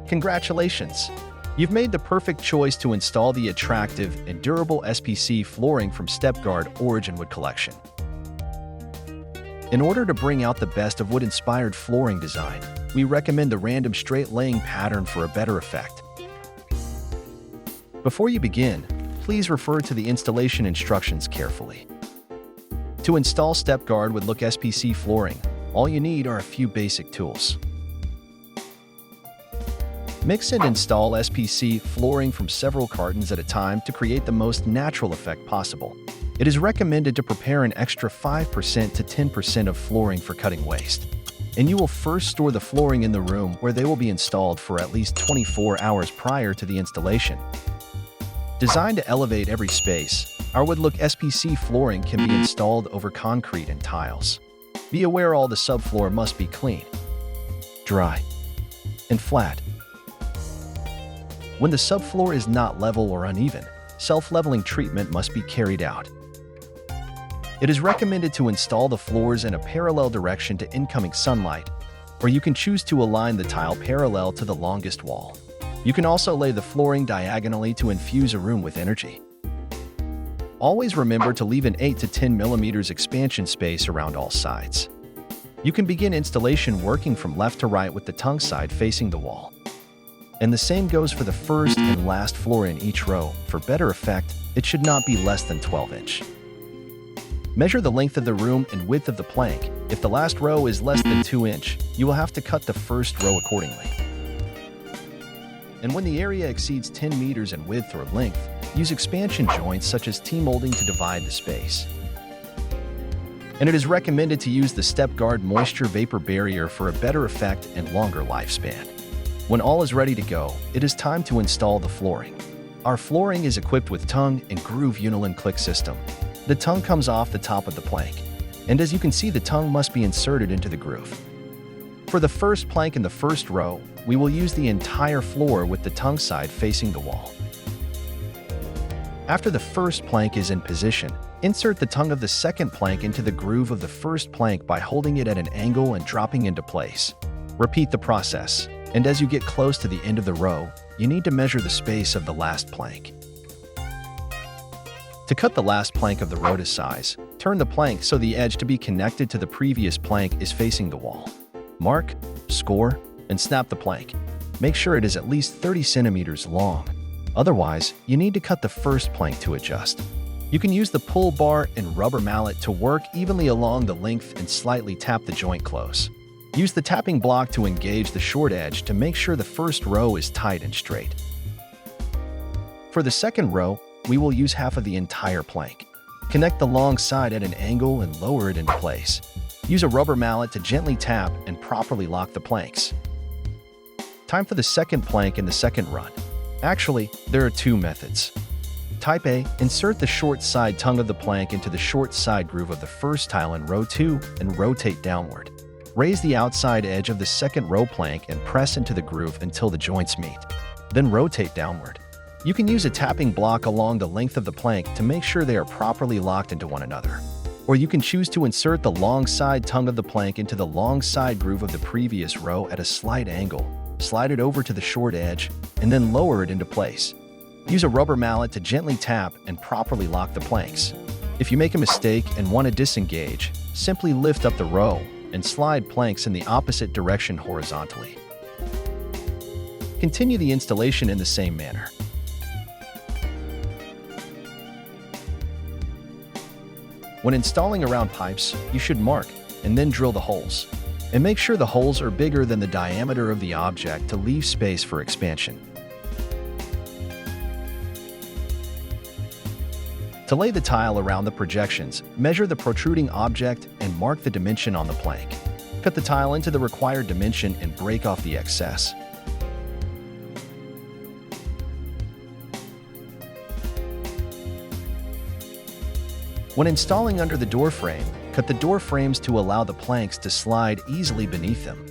Congratulations! You've made the perfect choice to install the attractive and durable SPC flooring from STEP GUARD OriginWood collection. In order to bring out the best of wood-inspired flooring design, we recommend the random straight laying pattern for a better effect. Before you begin, please refer to the installation instructions carefully. To install STEP GUARD with Look SPC flooring, all you need are a few basic tools. Mix and install SPC flooring from several cartons at a time to create the most natural effect possible. It is recommended to prepare an extra 5% to 10% of flooring for cutting waste. And you will first store the flooring in the room where they will be installed for at least 24 hours prior to the installation. Designed to elevate every space, our Wood Look SPC flooring can be installed over concrete and tiles. Be aware all the subfloor must be clean, dry, and flat. When the subfloor is not level or uneven, self-leveling treatment must be carried out. It is recommended to install the floors in a parallel direction to incoming sunlight, or you can choose to align the tile parallel to the longest wall. You can also lay the flooring diagonally to infuse a room with energy. Always remember to leave an 8 to 10 mm expansion space around all sides. You can begin installation working from left to right with the tongue side facing the wall. And the same goes for the first and last floor in each row. For better effect, it should not be less than 12-inch. Measure the length of the room and width of the plank. If the last row is less than 2-inch, you will have to cut the first row accordingly. And when the area exceeds 10 meters in width or length, use expansion joints such as T-molding to divide the space. And it is recommended to use the STEP GUARD Moisture Vapor Barrier for a better effect and longer lifespan. When all is ready to go, it is time to install the flooring. Our flooring is equipped with tongue and groove uniline click system. The tongue comes off the top of the plank, and as you can see, the tongue must be inserted into the groove. For the first plank in the first row, we will use the entire floor with the tongue side facing the wall. After the first plank is in position, insert the tongue of the second plank into the groove of the first plank by holding it at an angle and dropping into place. Repeat the process, and as you get close to the end of the row, you need to measure the space of the last plank. To cut the last plank of the row to size, turn the plank so the edge to be connected to the previous plank is facing the wall. Mark, score, and snap the plank. Make sure it is at least 30 centimeters long. Otherwise, you need to cut the first plank to adjust. You can use the pull bar and rubber mallet to work evenly along the length and slightly tap the joint close. Use the tapping block to engage the short edge to make sure the first row is tight and straight. For the second row, we will use half of the entire plank. Connect the long side at an angle and lower it into place. Use a rubber mallet to gently tap and properly lock the planks. Time for the second plank in the second run. Actually, there are two methods. Type A, insert the short side tongue of the plank into the short side groove of the first tile in row 2 and rotate downward. Raise the outside edge of the second row plank and press into the groove until the joints meet. Then rotate downward. You can use a tapping block along the length of the plank to make sure they are properly locked into one another. Or you can choose to insert the long side tongue of the plank into the long side groove of the previous row at a slight angle, slide it over to the short edge, and then lower it into place. Use a rubber mallet to gently tap and properly lock the planks. If you make a mistake and want to disengage, simply lift up the row and slide planks in the opposite direction horizontally. Continue the installation in the same manner. When installing around pipes, you should mark and then drill the holes. And make sure the holes are bigger than the diameter of the object to leave space for expansion. To lay the tile around the projections, measure the protruding object and mark the dimension on the plank. Cut the tile into the required dimension and break off the excess. When installing under the door frame, cut the door frames to allow the planks to slide easily beneath them.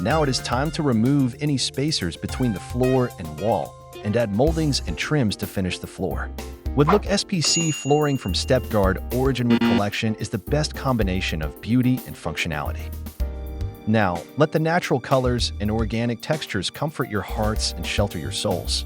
Now it is time to remove any spacers between the floor and wall and add moldings and trims to finish the floor. Woodlook SPC flooring from STEP GUARD OriginWood collection is the best combination of beauty and functionality. Now, let the natural colors and organic textures comfort your hearts and shelter your souls.